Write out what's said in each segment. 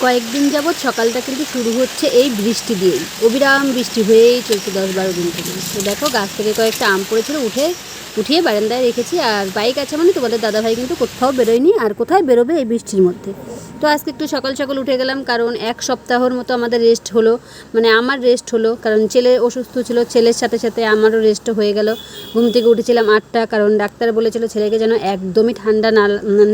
কয়েকদিন যাবৎ সকালটা কিন্তু শুরু হচ্ছে এই বৃষ্টি দিয়েই, অবিরাম বৃষ্টি হয়েই চলছে 10-12 দিন থেকে। তো দেখো গাছ থেকে কয়েকটা আম পড়েছিল, উঠিয়ে বারান্দায় রেখেছি। আর বাইক আছে মানে তোমাদের দাদাভাই কিন্তু কোথাও বেরোয়নি, আর কোথায় বেরোবে এই বৃষ্টির মধ্যে। তো আজকে একটু সকাল সকাল উঠে গেলাম, কারণ এক সপ্তাহর মতো আমাদের রেস্ট হলো, মানে আমার রেস্ট হলো, কারণ ছেলে অসুস্থ ছিল, ছেলের সাথে সাথে আমারও রেস্ট হয়ে গেল। ঘুম থেকে উঠেছিলাম 8টা, কারণ ডাক্তার বলেছিল ছেলেকে যেন একদমই ঠান্ডা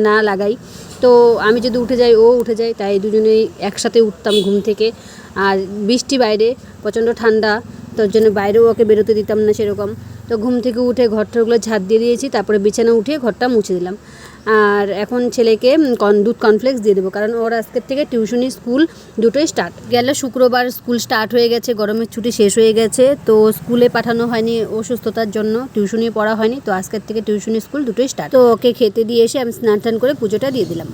না লাগাই। তো আমি যদি উঠে যাই ও উঠে যায়, তাই দুজনেই একসাথে উঠতাম ঘুম থেকে। আর বৃষ্টি বাইরে প্রচণ্ড ঠান্ডা, তোর জন্য বাইরেও ওকে বেরোতে দিতাম না সেরকম। তো ঘুম থেকে উঠে ঘরটাগুলো ঝাঁট দিয়ে দিয়েছি, তারপরে বিছানা উঠিয়ে ঘরটা মুছে দিলাম। আর এখন ছেলেকে দুধ কর্নফ্লেক্স দিয়ে দেবো, কারণ ওর আজকের থেকে টিউশনি স্কুল দুটোই স্টার্ট গেল। শুক্রবার স্কুল স্টার্ট হয়ে গেছে, গরমের ছুটি শেষ হয়ে গেছে, তো স্কুলে পাঠানো হয়নি অসুস্থতার জন্য, টিউশনি পড়া হয়নি। তো আজকের থেকে টিউশনি স্কুল দুটোই স্টার্ট। তো ওকে খেতে দিয়ে এসে আমি স্নান টান করে পুজোটা দিয়ে দিলাম।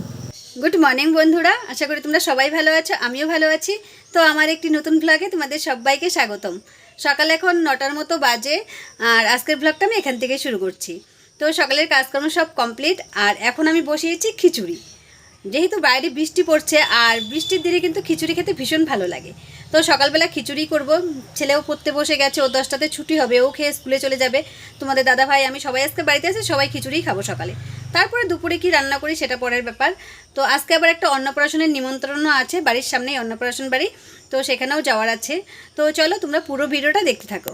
গুড মর্নিং বন্ধুরা, আশা করি তোমরা সবাই ভালো আছো, আমিও ভালো আছি। তো আমার একটি নতুন ব্লগে তোমাদের সবাইকে স্বাগতম। সকাল এখন 9টার মতো বাজে, আর আজকের ব্লগটা আমি এখান থেকে শুরু করছি। তো সকালের কাজকর্ম সব কমপ্লিট, আর এখন আমি বসিয়েছি খিচুড়ি। যেহেতু বাইরে বৃষ্টি পড়ছে, আর বৃষ্টির দিনে কিন্তু খিচুড়ি খেতে ভীষণ ভালো লাগে। তো সকালবেলা খিচুড়ি করব, ছেলেও পড়তে বসে গেছে, ও 10টাতে ছুটি হবে, ও খেয়ে স্কুলে চলে যাবে। তোমাদের দাদা ভাই আমি সবাই আজকে বাড়িতে আছে, সবাই খিচুড়িই খাবো সকালে। তারপরে দুপুরে কি রান্না করি সেটা পরের ব্যাপার। তো আজকে আবার একটা অন্নপ্রাশনের নিমন্ত্রণও আছে, বাড়ির সামনেই অন্নপ্রাশন বাড়ি, তো সেখানেও যাওয়ার আছে। তো চলো তোমরা পুরো ভিডিওটা দেখতে থাকো।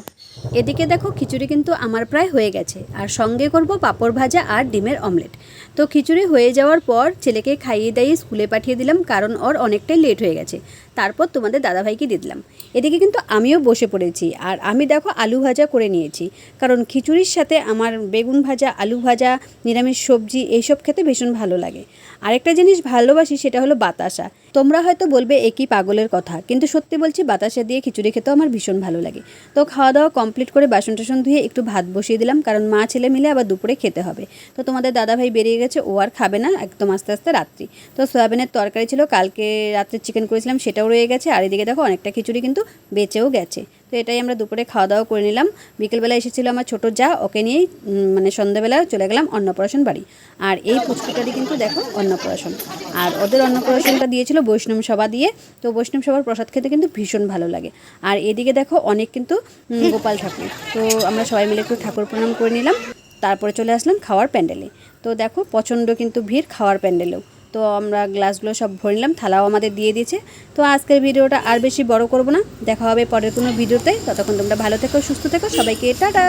এদিকে দেখো খিচুড়ি কিন্তু আমার প্রায় হয়ে গেছে, আর সঙ্গে করব পাঁপড় ভাজা আর ডিমের অমলেট। তো খিচুড়ি হয়ে যাওয়ার পর ছেলেকে খাইয়ে দাইয়ে স্কুলে পাঠিয়ে দিলাম, কারণ ওর অনেকটাই লেট হয়ে গেছে। তারপর তোমাদের দাদাভাইকে দিয়ে দিলাম। এদিকে কিন্তু আমিও বসে পড়েছি, আর আমি দেখো আলু ভাজা করে নিয়েছি, কারণ খিচুড়ির সাথে আমার বেগুন ভাজা, আলু ভাজা, নিরামিষ সবজি এইসব খেতে ভীষণ ভালো লাগে। আরেকটা জিনিস ভালোবাসি, সেটা হলো বাতাসা। তোমরা হয়তো বলবে একই পাগলের কথা, কিন্তু সত্যি বলছি বাতাসা দিয়ে খিচুড়ি খেতেও আমার ভীষণ ভালো লাগে। তো খাওয়া দাওয়া কমপ্লিট করে বাসন টাসন ধুয়ে একটু ভাত বসিয়ে দিলাম, কারণ মা ছেলে মিলে আবার দুপুরে খেতে হবে। তো তোমাদের দাদাভাই বেরিয়ে গেছে, ও আর খাবে না, একদম আস্তে আস্তে রাত্রি। তো সয়াবিনের তরকারি ছিল, কালকে রাত্রে চিকেন করেছিলাম, সেটাও রয়ে গেছে। আর এদিকে দেখো অনেকটা খিচুড়ি কিন্তু বেঁচেও গেছে। তো এটাই আমরা দুপুরে খাওয়া দাওয়া করে নিলাম। বিকেলবেলা এসেছিলো আমার ছোটো যা, ওকে নিয়েই মানে সন্ধ্যাবেলা চলে গেলাম অন্নপ্রাশন বাড়ি। আর এই পুচকিটারই কিন্তু দেখো অন্নপ্রাশন, আর ওদের অন্নপ্রাশনটা দিয়েছিল বৈষ্ণব সভা দিয়ে। তো বৈষ্ণব সভার প্রসাদ খেতে কিন্তু ভীষণ ভালো লাগে। আর এদিকে দেখো অনেক কিন্তু গোপাল ঠাকুর, তো আমরা সবাই মিলে একটু ঠাকুর প্রণাম করে নিলাম, তারপরে চলে আসলাম খাওয়ার প্যান্ডেলে। তো দেখো প্রচণ্ড কিন্তু ভিড় খাওয়ার প্যান্ডেলেও। তো আমরা গ্লাসগুলো সব ভরে নিলাম, থালাও আমাদের দিয়ে দিয়েছে। তো আজকের ভিডিওটা আর বেশি বড় করব না, দেখা হবে পরের কোনো ভিডিওতে। ততক্ষণ তোমরা ভালো থেকো, সুস্থ থেকো, সবাইকে টাটা।